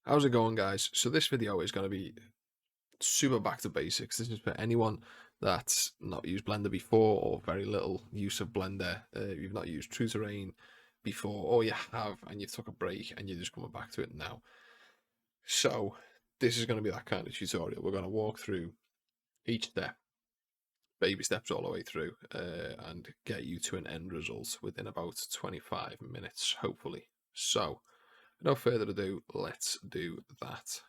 How's it going, guys? So this video is going to be super back to basics. This is for anyone that's not used Blender before or very little use of Blender. You've not used True Terrain before, or you have and you took a break and you're just coming back to it now. So this is going to be that kind of tutorial. We're going to walk through each step, baby steps all the way through, and get you to an end result within about 25 minutes, hopefully. So without further ado, let's do that.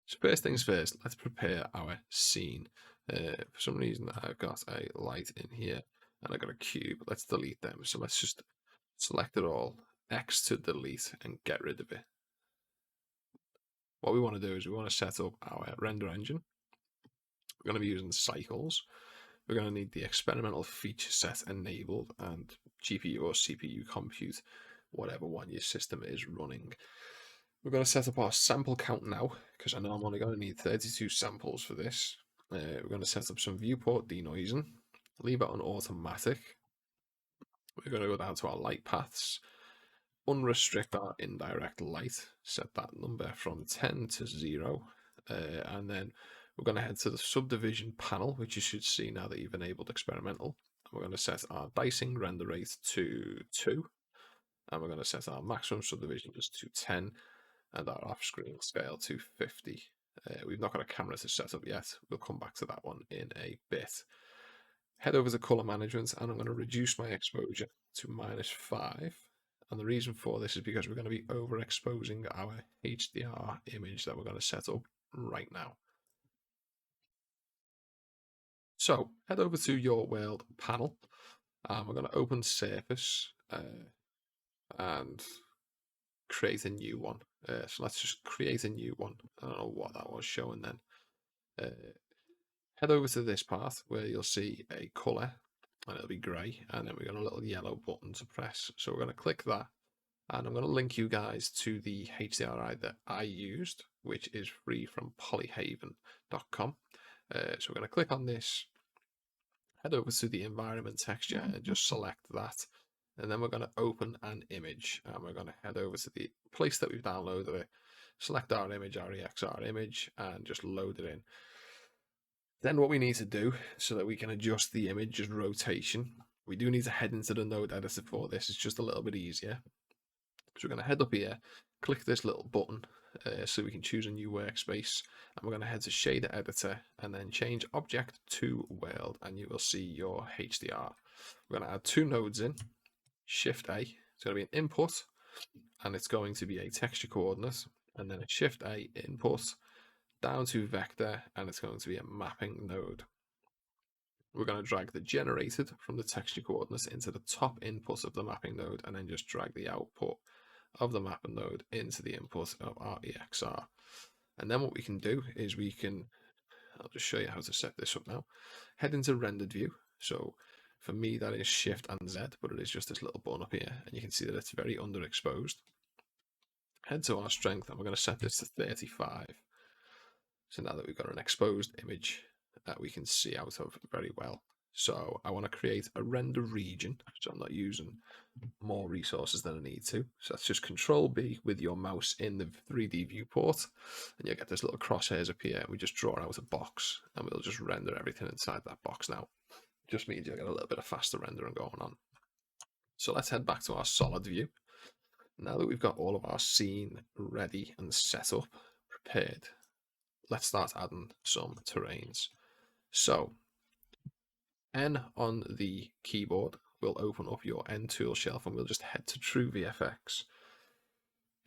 So first things first, let's prepare our scene. For some reason, I've got a light in here and I've got a cube. Let's delete them. So let's just select it all, X to delete and get rid of it. What we want to do is we want to set up our render engine. We're going to be using cycles. We're going to need the experimental feature set enabled and GPU or CPU compute, whatever one your system is running. We're going to set up our sample count now, because I know I'm only going to need 32 samples for this. We're going to set up some viewport denoising, leave it on automatic. We're going to go down to our light paths, unrestrict our indirect light, set that number from 10 to 0, and then we're going to head to the subdivision panel, which you should see now that you've enabled experimental. We're going to set our dicing render rate to 2, and we're going to set our maximum subdivision just to 10, and our off-screen scale to 50. We've not got a camera to set up yet. We'll come back to that one in a bit. Head over to color management, and I'm going to reduce my exposure to -5. And the reason for this is because we're going to be overexposing our HDR image that we're going to set up right now. So head over to your world panel. We're going to open surface and create a new one. So let's just create a new one. I don't know what that was showing then. Head over to this path where you'll see a color and it'll be gray, and then we've got a little yellow button to press. So we're going to click that, and I'm going to link you guys to the HDRI that I used, which is free from polyhaven.com. So we're going to click on this, head over to the environment texture and just select that. And then we're going to open an image, and we're going to head over to the place that we've downloaded it, select our image, our EXR image, and just load it in. Then what we need to do so that we can adjust the image's rotation, we do need to head into the node editor for this. It's just a little bit easier. So we're going to head up here, click this little button so we can choose a new workspace, and we're going to head to shader editor and then change object to world, and you will see your HDR. We're going to add 2 nodes in. Shift A, it's going to be an input, and it's going to be a texture coordinate, and then a Shift A input down to vector, and it's going to be a mapping node. We're going to drag the generated from the texture coordinates into the top input of the mapping node, and then just drag the output of the mapping node into the input of our EXR. And then what we can do is I'll just show you how to set this up now. Head into rendered view. So for me, that is Shift and Z, but it is just this little button up here, and you can see that it's very underexposed. Head to our strength, and we're going to set this to 35. So now that we've got an exposed image that we can see out of very well. So I want to create a render region, so I'm not using more resources than I need to. So that's just Control B with your mouse in the 3D viewport, and you'll get this little crosshairs up here. We just draw out a box, and we'll just render everything inside that box now. Just means you'll get a little bit of faster rendering going on. So let's head back to our solid view. Now that we've got all of our scene ready and set up, prepared, let's start adding some terrains. So N on the keyboard will open up your N tool shelf, and we'll just head to True-VFX.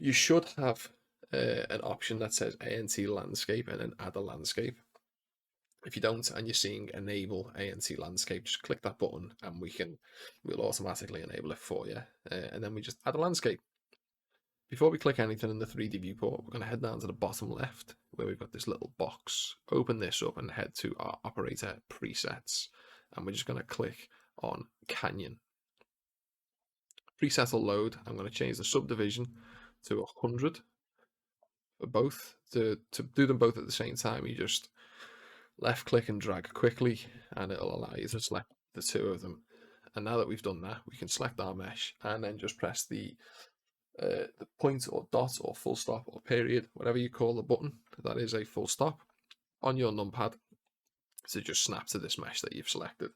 You should have an option that says ANT landscape and then add a landscape. If you don't and you're seeing enable ANT landscape, just click that button and we'll automatically enable it for you. And then we just add a landscape. Before we click anything in the 3D viewport, we're going to head down to the bottom left where we've got this little box. Open this up and head to our operator presets. And we're just going to click on Canyon. Preset will load. I'm going to change the subdivision to 100 for both. To do them both at the same time, you just left click and drag quickly, and it'll allow you to select the 2 of them. And now that we've done that, we can select our mesh and then just press the the point or dot or full stop or period, whatever you call the button, that is a full stop on your numpad to just snap to this mesh that you've selected.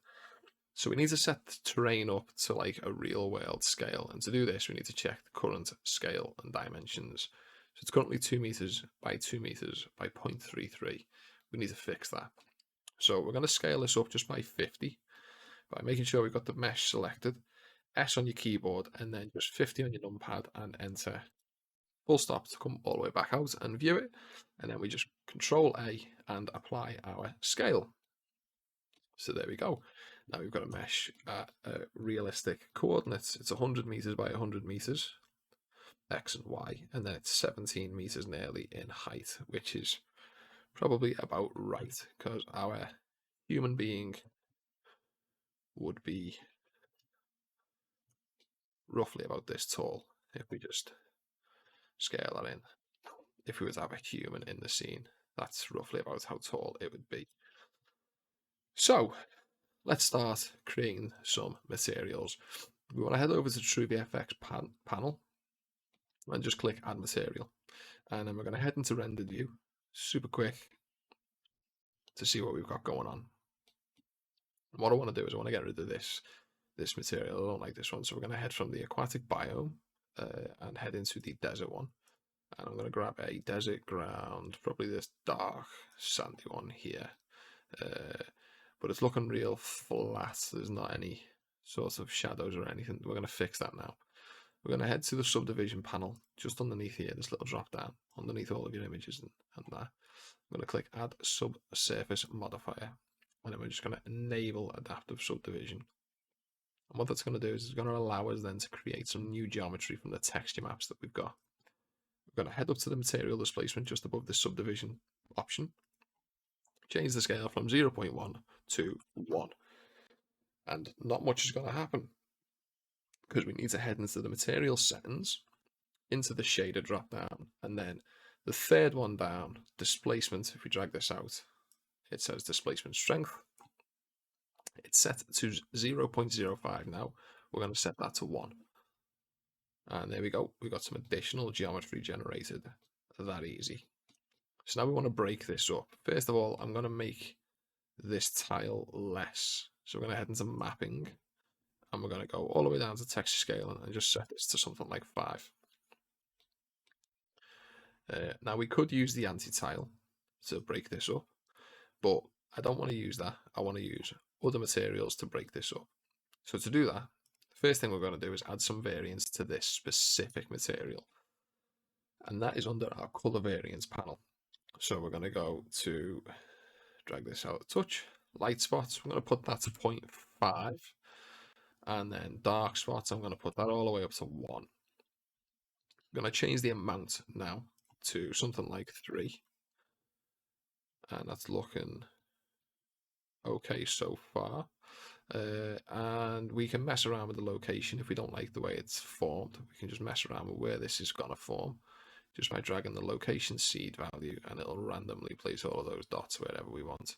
So we need to set the terrain up to like a real world scale. And to do this, we need to check the current scale and dimensions. So it's currently 2 meters by 2 meters by 0.33. We need to fix that. So we're going to scale this up just by 50 by making sure we've got the mesh selected, S on your keyboard, and then just 50 on your numpad and enter full stop to come all the way back out and view it. And then we just Control A and apply our scale. So there we go. Now we've got a mesh at realistic coordinates. It's 100 meters by 100 meters, X and Y, and then it's 17 meters nearly in height, which is probably about right, because our human being would be roughly about this tall if we just scale that in. If we were to have a human in the scene, that's roughly about how tall it would be. So let's start creating some materials. We want to head over to True-VFX panel and just click Add Material. And then we're going to head into Render View, super quick, to see what we've got going on. And what I want to do is I want to get rid of this material. I don't like this one, so we're going to head from the aquatic biome and head into the desert one. And I'm going to grab a desert ground, probably this dark sandy one here. But it's looking real flat. There's not any sort of shadows or anything. We're going to fix that now. We're going to head to the subdivision panel just underneath here, this little drop down underneath all of your images and that. I'm going to click Add Subsurface Modifier, and then we're just going to enable Adaptive Subdivision. And what that's going to do is it's going to allow us then to create some new geometry from the texture maps that we've got. We're going to head up to the material displacement just above the subdivision option. Change the scale from 0.1 to 1. And not much is going to happen, because we need to head into the material settings, into the shader drop down, and then the third one down, displacement. If we drag this out, it says displacement strength. It's set to 0.05 now. We're going to set that to 1. And there we go. We've got some additional geometry generated. That easy. So now we want to break this up. First of all, I'm going to make this tile less. So we're going to head into mapping, and we're going to go all the way down to texture scale and just set this to something like 5. Now we could use the anti-tile to break this up, but I don't want to use that. I want to use other materials to break this up. So to do that, the first thing we're going to do is add some variance to this specific material, and that is under our color variance panel. So we're going to go to, drag this out a touch, light spots, we're going to put that to 0.5, and then dark spots, I'm going to put that all the way up to 1. I'm going to change the amount now to something like 3, and that's looking okay so far. And we can mess around with the location. If we don't like the way it's formed, we can just mess around with where this is going to form just by dragging the location seed value, and it'll randomly place all of those dots wherever we want,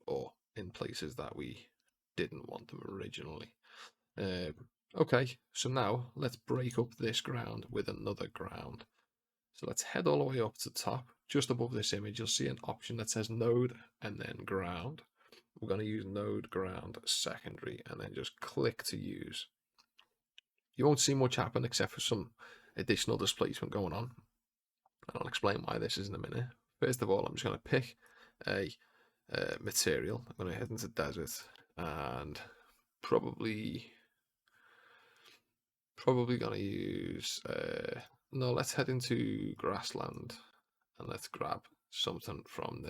or in places that we didn't want them originally. Okay, so now let's break up this ground with another ground. So let's head all the way up to the top. Just above this image, you'll see an option that says node and then ground. We're going to use node ground secondary and then just click to use. You won't see much happen except for some additional displacement going on. And I'll explain why this is in a minute. First of all, I'm just going to pick a material. I'm going to head into desert and probably going to use, no, let's head into grassland and let's grab something from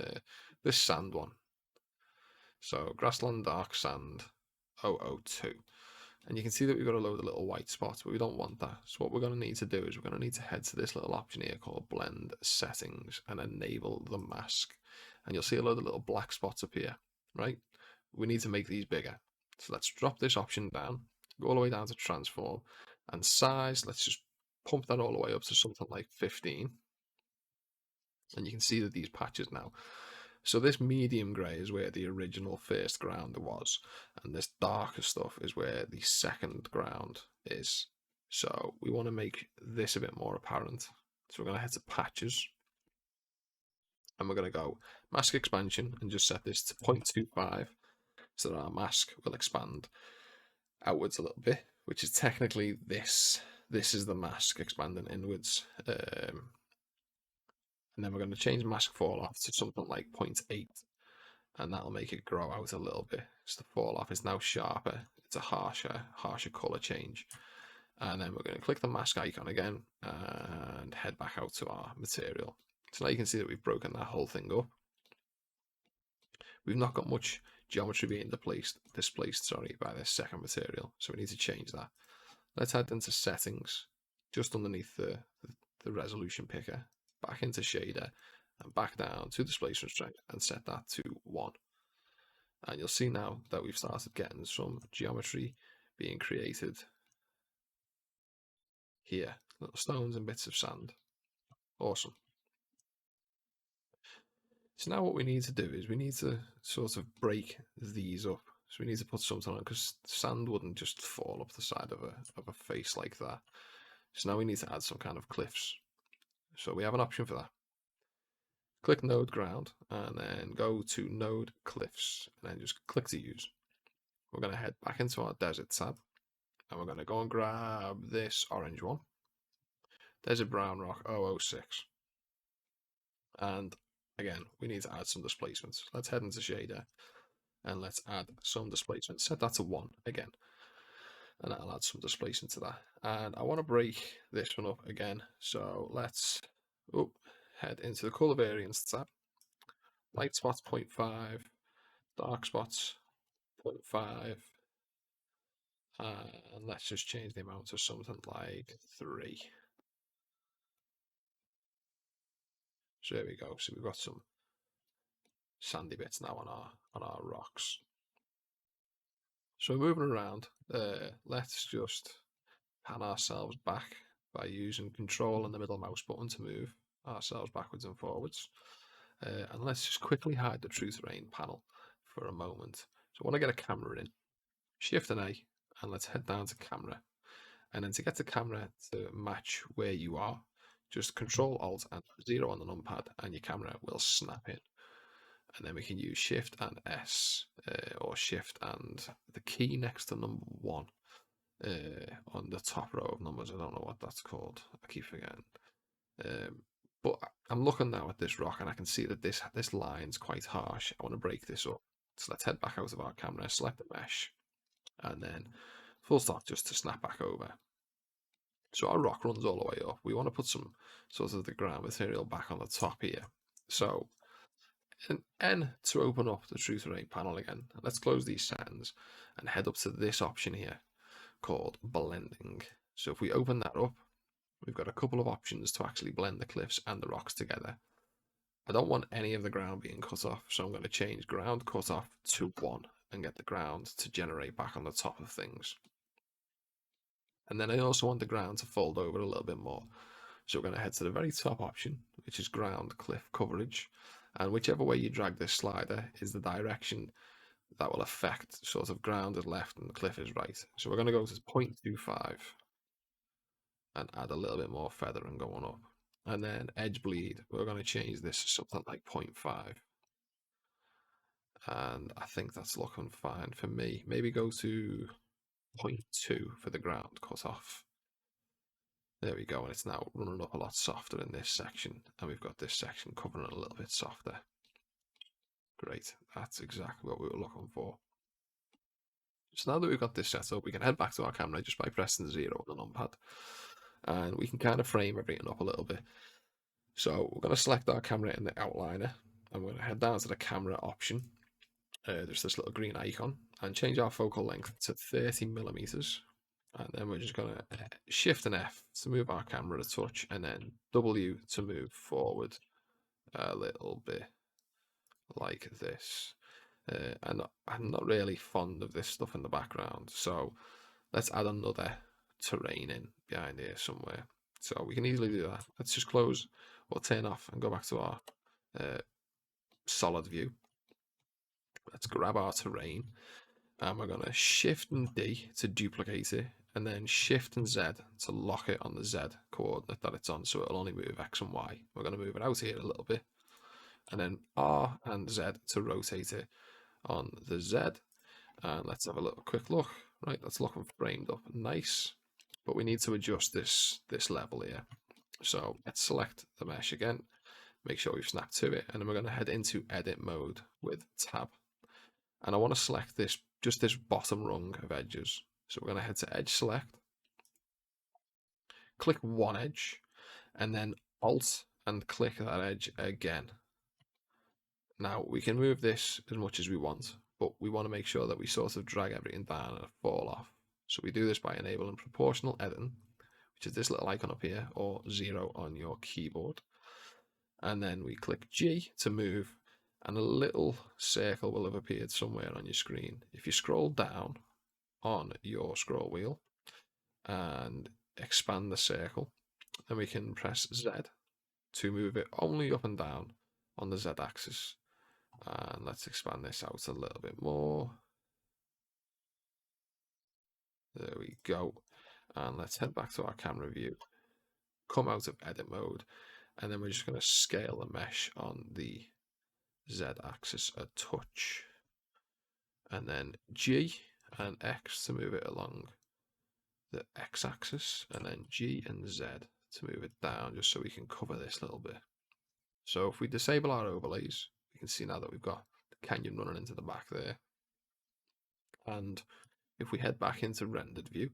this sand one. So grassland dark sand 002. And you can see that we've got a load of little white spots, but we don't want that. So what we're going to need to do is we're going to need to head to this little option here called blend settings and enable the mask. And you'll see a load of little black spots up here, right? We need to make these bigger. So let's drop this option down, go all the way down to transform, and size, let's just pump that all the way up to something like 15. And you can see that these patches now. So this medium grey is where the original first ground was, and this darker stuff is where the second ground is. So we want to make this a bit more apparent. So we're going to head to patches, and we're going to go mask expansion and just set this to 0.25 so that our mask will expand outwards a little bit, which is technically this. This is the mask expanding inwards. And then we're going to change mask fall off to something like 0.8, and that'll make it grow out a little bit. So the fall off is now sharper. It's a harsher color change. And then we're going to click the mask icon again and head back out to our material. So now you can see that we've broken that whole thing up. We've not got much geometry being displaced by this second material, so we need to change that. Let's head into settings, just underneath the resolution picker, back into shader, and back down to displacement strength, and set that to 1. And you'll see now that we've started getting some geometry being created here, little stones and bits of sand. Awesome. So now what we need to do is we need to sort of break these up. So we need to put something on, because sand wouldn't just fall up the side of a face like that. So now we need to add some kind of cliffs. So we have an option for that. Click node ground and then go to node cliffs and then just click to use. We're going to head back into our desert tab, and we're going to go and grab this orange one. Desert brown rock 006. And again, we need to add some displacements. Let's head into shader and let's add some displacement. Set that to 1 again, and that'll add some displacement to that. And I want to break this one up again. So let's head into the color variance tab. Light spots 0.5, dark spots 0.5, and let's just change the amount to something like 3. So there we go. So we've got some sandy bits now on our rocks. So moving around, let's just pan ourselves back by using Control and the middle mouse button to move ourselves backwards and forwards. And let's just quickly hide the True Terrain panel for a moment. So I want to get a camera in. Shift and A, and let's head down to camera. And then to get the camera to match where you are, just Control Alt and 0 on the numpad, and your camera will snap in. And then we can use Shift and S, or Shift and the key next to number 1 on the top row of numbers. I don't know what that's called. I keep forgetting. But I'm looking now at this rock, and I can see that this line's quite harsh. I want to break this up. So let's head back out of our camera, select the mesh, and then full stop just to snap back over. So our rock runs all the way up. We want to put some sort of the ground material back on the top here. So an N to open up the True Terrain panel again. Let's close these settings and head up to this option here called blending. So if we open that up, we've got a couple of options to actually blend the cliffs and the rocks together. I don't want any of the ground being cut off, so I'm going to change ground cut off to 1 and get the ground to generate back on the top of things. And then I also want the ground to fold over a little bit more. So we're going to head to the very top option, which is ground cliff coverage. And whichever way you drag this slider is the direction that will affect sort of ground is left and the cliff is right. So we're going to go to 0.25 and add a little bit more feathering going up. And then edge bleed, we're going to change this to something like 0.5. And I think that's looking fine for me. Maybe go to 0.2 for the ground cut off. There we go, and it's now running up a lot softer in this section, and we've got this section covering it a little bit softer. Great, that's exactly what we were looking for. So now that we've got this set up, we can head back to our camera just by pressing 0 on the numpad, and we can kind of frame everything up a little bit. So we're going to select our camera in the outliner, and we're going to head down to the camera option. There's this little green icon, and change our focal length to 30 millimeters. And then we're just going to Shift and F to move our camera a touch, and then W to move forward a little bit like this. And I'm not really fond of this stuff in the background, so let's add another terrain in behind here somewhere. So we can easily do that. Let's just close or turn off and go back to our solid view. Let's grab our terrain, and we're going to Shift and D to duplicate it, and then Shift and Z to lock it on the Z coordinate that it's on, so it'll only move X and Y. We're going to move it out here a little bit, and then R and Z to rotate it on the Z. And let's have a little quick look. Right, that's looking framed up nice, but we need to adjust this level here. So let's select the mesh again, make sure we've snapped to it, and then we're going to head into edit mode with tab. And I want to select this, just this bottom rung of edges. So we're going to head to edge select, click one edge, and then alt and click that edge again. Now we can move this as much as we want, but we want to make sure that we sort of drag everything down and fall off. So we do this by enabling proportional editing, which is this little icon up here, or 0 on your keyboard. And then we click G to move, and a little circle will have appeared somewhere on your screen. If you scroll down on your scroll wheel and expand the circle, then we can press Z to move it only up and down on the Z axis. And let's expand this out a little bit more. There we go. And let's head back to our camera view, come out of edit mode, and then we're just going to scale the mesh on the Z axis a touch, and then G and X to move it along the X axis, and then G and Z to move it down, just so we can cover this little bit. So if we disable our overlays, we can see now that we've got the canyon running into the back there. And if we head back into rendered view,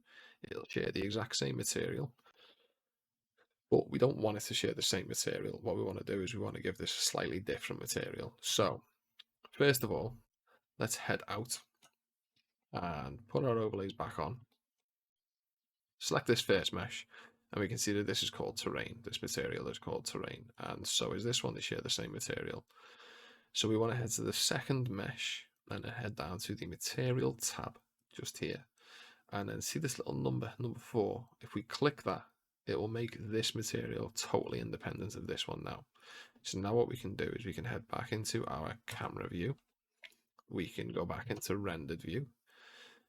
it'll share the exact same material, but we don't want it to share the same material. What we want to do is we want to give this a slightly different material. So first of all, let's head out and put our overlays back on. Select this first mesh, and we can see that this is called terrain. This material is called terrain, and so is this one. They share the same material. So we want to head to the second mesh and then head down to the material tab just here, and then see this little number 4. If we click that, it will make this material totally independent of this one now. So now what we can do is we can head back into our camera view. We can go back into rendered view,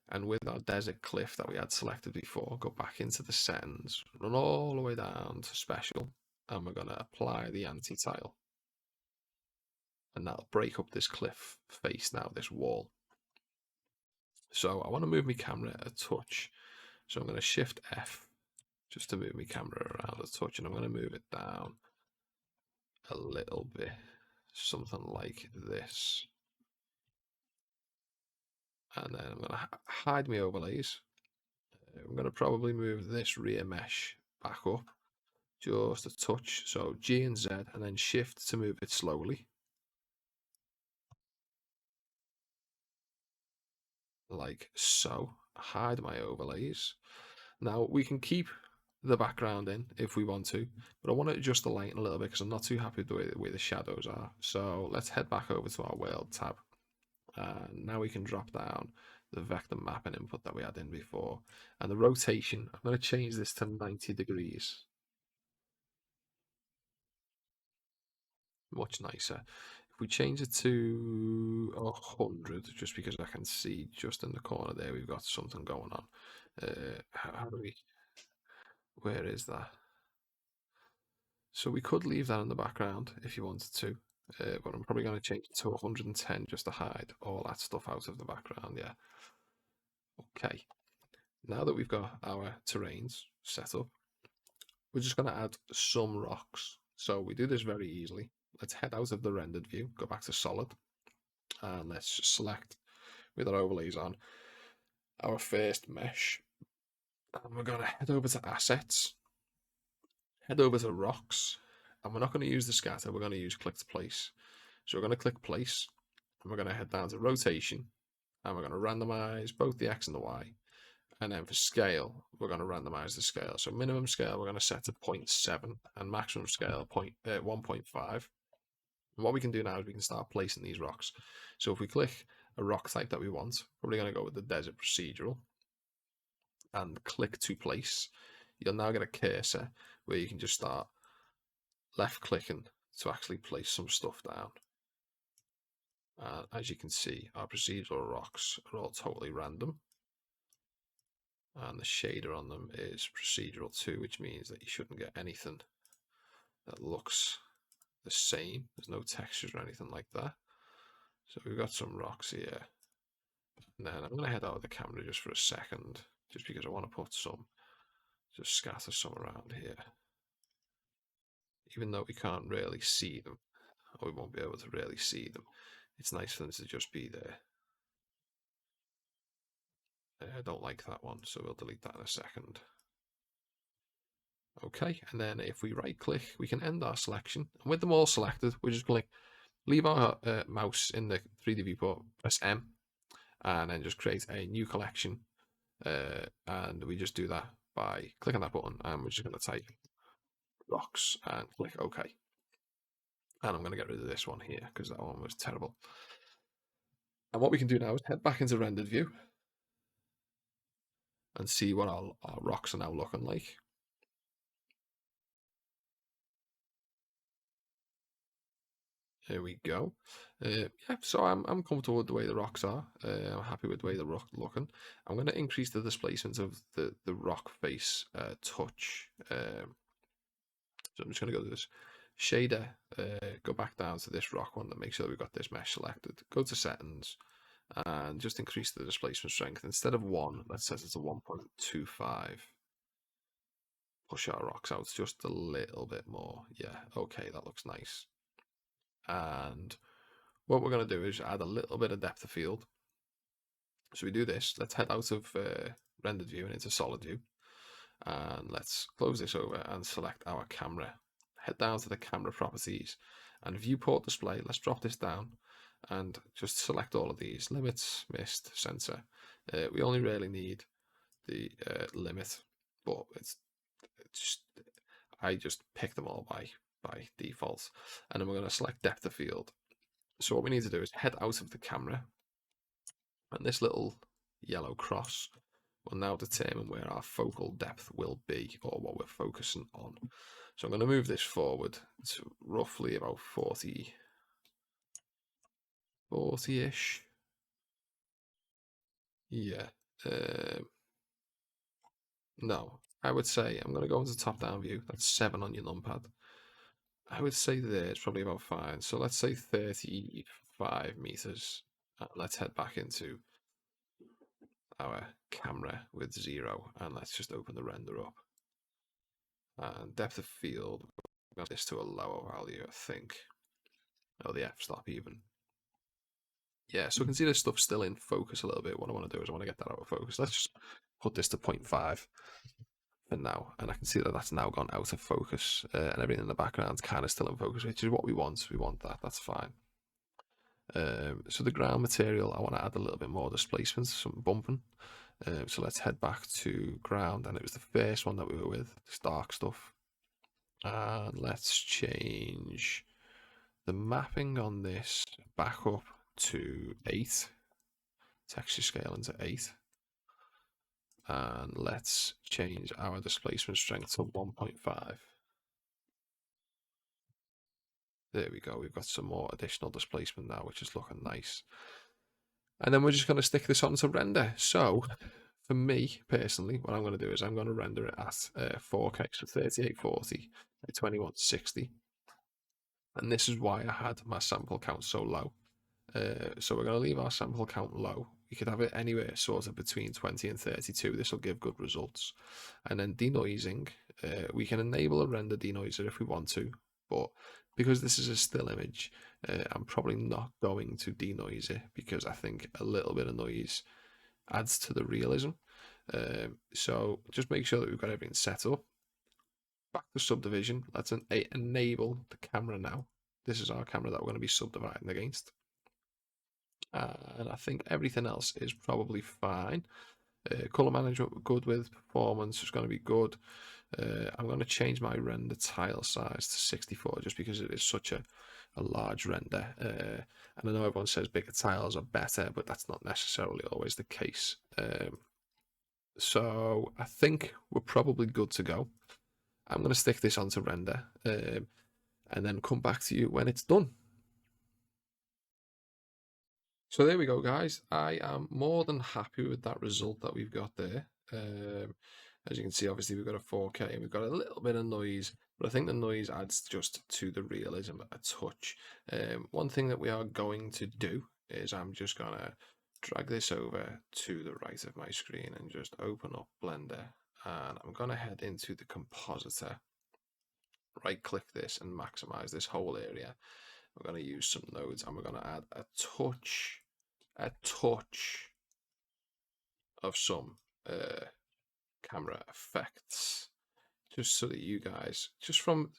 and with our desert cliff that we had selected before, go back into the settings, run all the way down to special, and we're going to apply the anti-tile. And that'll break up this cliff face now, this wall. So I want to move my camera a touch. So I'm going to shift F just to move my camera around a touch, and I'm going to move it down a little bit, something like this. And then I'm going to hide my overlays. I'm going to probably move this rear mesh back up just a touch. So G and Z, and then shift to move it slowly, like so. Hide my overlays. Now we can keep the background in if we want to, but I want to adjust the lighting a little bit because I'm not too happy with the way the shadows are. So let's head back over to our world tab, and now we can drop down the vector mapping input that we had in before, and the rotation, I'm going to change this to 90 degrees. Much nicer. If we change it to 100, just because I can see just in the corner there we've got something going on. How do we, where is that? So we could leave that in the background if you wanted to, but I'm probably going to change it to 110 just to hide all that stuff out of the background, yeah. Okay, now that we've got our terrains set up, we're just going to add some rocks. So we do this very easily. Let's head out of the rendered view, go back to solid, and let's just select with our overlays on our first mesh. And we're going to head over to assets, head over to rocks, and we're not going to use the scatter, we're going to use click to place. So we're going to click place, and we're going to head down to rotation, and we're going to randomize both the X and the Y. And then for scale, we're going to randomize the scale. So minimum scale, we're going to set to 0.7, and maximum scale 1.5. And what we can do now is we can start placing these rocks. So if we click a rock type that we want, probably going to go with the desert procedural, and click to place, you'll now get a cursor where you can just start left clicking to actually place some stuff down. As you can see, our procedural rocks are all totally random. And the shader on them is procedural too, which means that you shouldn't get anything that looks the same. There's no textures or anything like that. So we've got some rocks here. And then I'm going to head out of the camera just for a second, just because I want to put some, just scatter some around here. Even though we can't really see them, or we won't be able to really see them, it's nice for them to just be there. I don't like that one, so we'll delete that in a second. Okay, and then if we right click, we can end our selection. And with them all selected, we're just going to leave our mouse in the 3D viewport, press M, and then just create a new collection. And we just do that by clicking that button, and we're just going to type rocks and click OK. And I'm going to get rid of this one here because that one was terrible. And what we can do now is head back into rendered view and see what our rocks are now looking like. There we go. Yeah, so I'm comfortable with the way the rocks are. I'm happy with the way the rock looking. I'm going to increase the displacement of the rock face touch. So I'm just going to go to this shader, go back down to this rock one, and make sure we've got this mesh selected. Go to settings and just increase the displacement strength. Instead of 1, let's set it to 1.25. Push our rocks out just a little bit more. Yeah, okay, that looks nice. And what we're going to do is add a little bit of depth of field. So we do this. Let's head out of rendered view and into solid view. And let's close this over and select our camera. Head down to the camera properties and viewport display. Let's drop this down and just select all of these. Limits, mist, sensor. We only really need the limit, but it's just, I just pick them all by default. And then we're going to select depth of field. So what we need to do is head out of the camera, and this little yellow cross will now determine where our focal depth will be, or what we're focusing on. So I'm going to move this forward to roughly about 40-ish. Yeah. No, I would say I'm going to go into top-down view. That's 7 on your numpad. I would say there it's probably about 5. So let's say 35 meters. Let's head back into our camera with 0, and let's just open the render up. And depth of field, we've got this to a lower value, I think. Oh, the f-stop even. Yeah, so we can see this stuff still in focus a little bit. What I want to do is I want to get that out of focus. Let's just put this to 0.5 for now, and I can see that that's now gone out of focus, and everything in the background's kind of still in focus, which is what we want. We want that. That's fine. So the ground material, I want to add a little bit more displacement, some bumping. So let's head back to ground, and it was the first one that we were with, this dark stuff. And let's change the mapping on this back up to 8, texture scale into 8. And let's change our displacement strength to 1.5. There we go, we've got some more additional displacement now, which is looking nice. And then we're just going to stick this on to render. So for me personally, what I'm going to do is I'm going to render it at 4K, so 3840 by 2160. And this is why I had my sample count so low. So we're going to leave our sample count low. We could have it anywhere sort of between 20 and 32. This will give good results. And then denoising, we can enable a render denoiser if we want to, but because this is a still image, I'm probably not going to denoise it because I think a little bit of noise adds to the realism. So just make sure that we've got everything set up. Back to subdivision. Let's enable the camera now. This is our camera that we're going to be subdividing against. And I think everything else is probably fine. Color management we're good with. Performance is going to be good. I'm going to change my render tile size to 64 just because it is such a large render. And I know everyone says bigger tiles are better, but that's not necessarily always the case. So I think we're probably good to go. I'm going to stick this onto render and then come back to you when it's done. So there we go, guys. I am more than happy with that result that we've got there. As you can see, obviously we've got a 4K and we've got a little bit of noise, but I think the noise adds just to the realism a touch. One thing that we are going to do is I'm just gonna drag this over to the right of my screen and just open up Blender, and I'm gonna head into the compositor, right click this and maximize this whole area. We're going to use some nodes and we're going to add a touch of some camera effects, just so that you guys, just from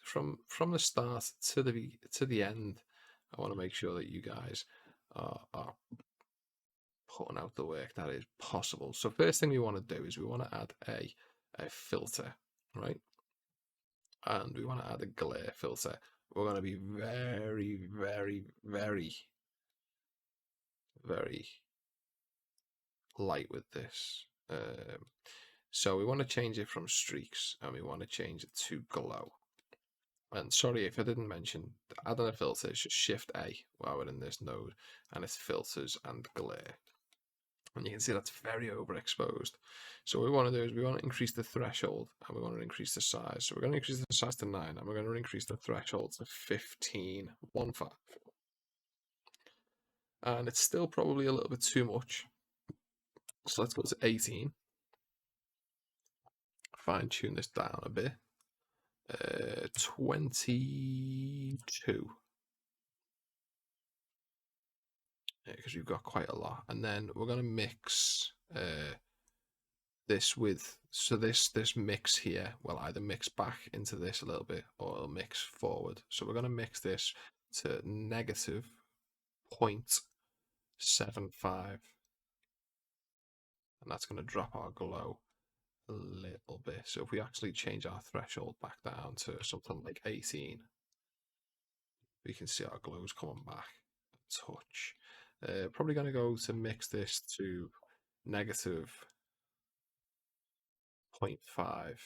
the start to the end, I want to make sure that you guys are putting out the work that is possible. So first thing we want to do is we want to add a filter, right? And we want to add a glare filter. We're going to be very, very, very, very light with this. So we want to change it from streaks and we want to change it to glow. And sorry if I didn't mention, adding a filter is just Shift A while we're in this node, and it's filters and glare. And you can see that's very overexposed. So what we want to do is we want to increase the threshold and we want to increase the size. So we're going to increase the size to 9 and we're going to increase the threshold to 15. And it's still probably a little bit too much. So let's go to 18. Fine tune this down a bit. 22. Because we've got quite a lot. And then we're going to mix this with, so this mix here will either mix back into this a little bit or it'll mix forward. So we're going to mix this to negative 0.75. And that's going to drop our glow a little bit. So if we actually change our threshold back down to something like 18, we can see our glow's coming back a touch. Probably going to go to mix this to negative 0.5.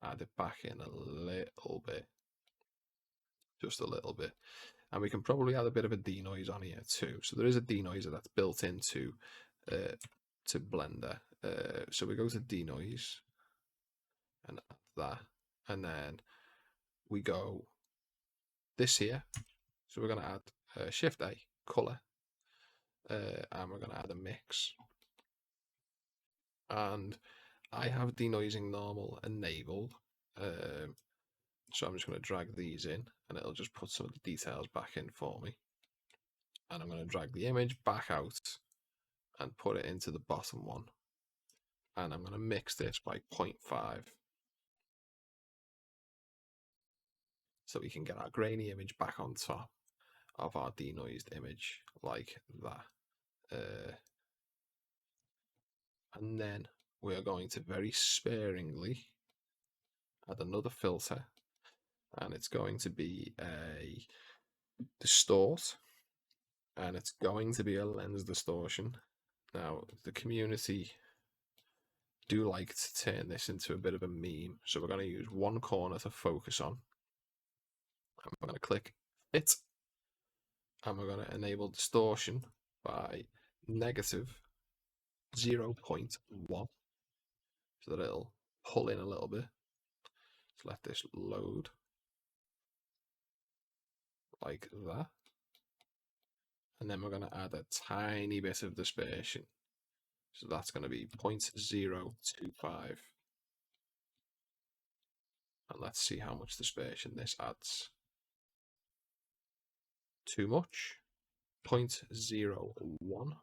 Add it back in a little bit, just a little bit. And we can probably add a bit of a denoise on here too. So there is a denoiser that's built into to Blender. So we go to denoise and add that, and then we go this here. So we're going to add Shift A, color, and we're going to add a mix. And I have denoising normal enabled, so I'm just going to drag these in, and it'll just put some of the details back in for me. And I'm going to drag the image back out and put it into the bottom one. And I'm going to mix this by 0.5. So we can get our grainy image back on top of our denoised image like that. And then we are going to very sparingly add another filter, and it's going to be a distort, and it's going to be a lens distortion. Now, the community do like to turn this into a bit of a meme, so we're going to use one corner to focus on. And we're going to click Fit, and we're going to enable distortion by negative 0.1, so that it'll pull in a little bit. Let's let this load like that. And then we're going to add a tiny bit of dispersion. So that's going to be 0.025. And let's see how much dispersion this adds. Too much. 0.01.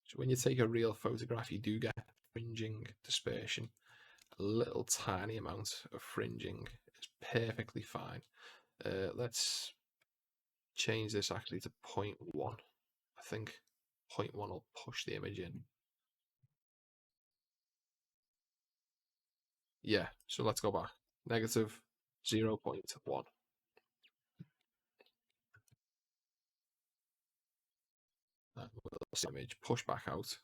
So when you take a real photograph, you do get fringing dispersion. A little tiny amount of fringing is perfectly fine. Let's change this actually to 0.1. I think 0.1 will push the image in. Yeah, so let's go back. Negative 0.1. And we'll see the image push back out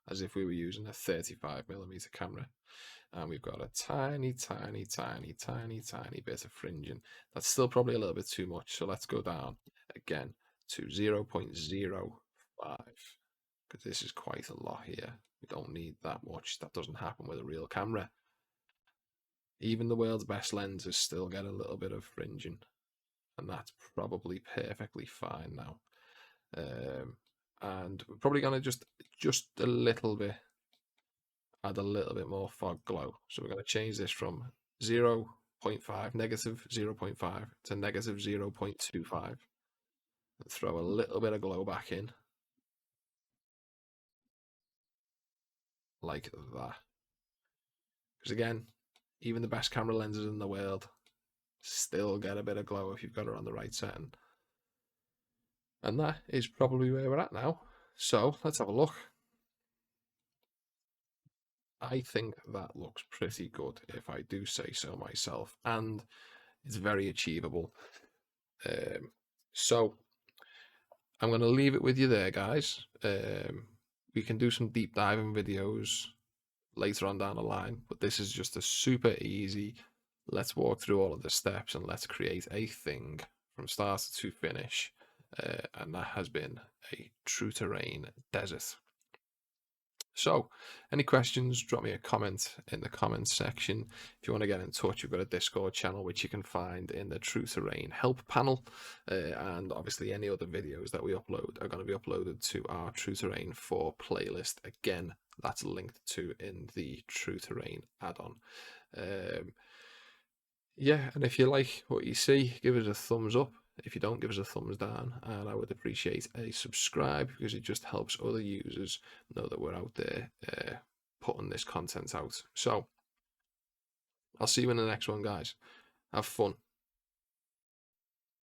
as if we were using a 35mm camera. And we've got a tiny, tiny, tiny, tiny, tiny bit of fringing. That's still probably a little bit too much. So let's go down again to 0.05. because this is quite a lot here. We don't need that much. That doesn't happen with a real camera. Even the world's best lenses still get a little bit of fringing, and that's probably perfectly fine now. And we're probably going to just a little bit, add a little bit more fog glow. So we're going to change this from 0.5, negative 0.5 to negative 0.25. And throw a little bit of glow back in. Like that. Because again, even the best camera lenses in the world still get a bit of glow if you've got it on the right setting. And that is probably where we're at now. So let's have a look. I think that looks pretty good, if I do say so myself, and it's very achievable. So I'm going to leave it with you there, guys. We can do some deep diving videos later on down the line, but this is just a super easy, let's walk through all of the steps and let's create a thing from start to finish. And that has been a true terrain desert. So, any questions, drop me a comment in the comments section. If you want to get in touch, we've got a Discord channel which you can find in the True Terrain help panel. And obviously any other videos that we upload are going to be uploaded to our True Terrain 4 playlist. Again, that's linked to in the True Terrain add-on. Yeah, and if you like what you see, give us a thumbs up. If you don't, give us a thumbs down, and I would appreciate a subscribe because it just helps other users know that we're out there putting this content out. So I'll see you in the next one, guys. Have fun.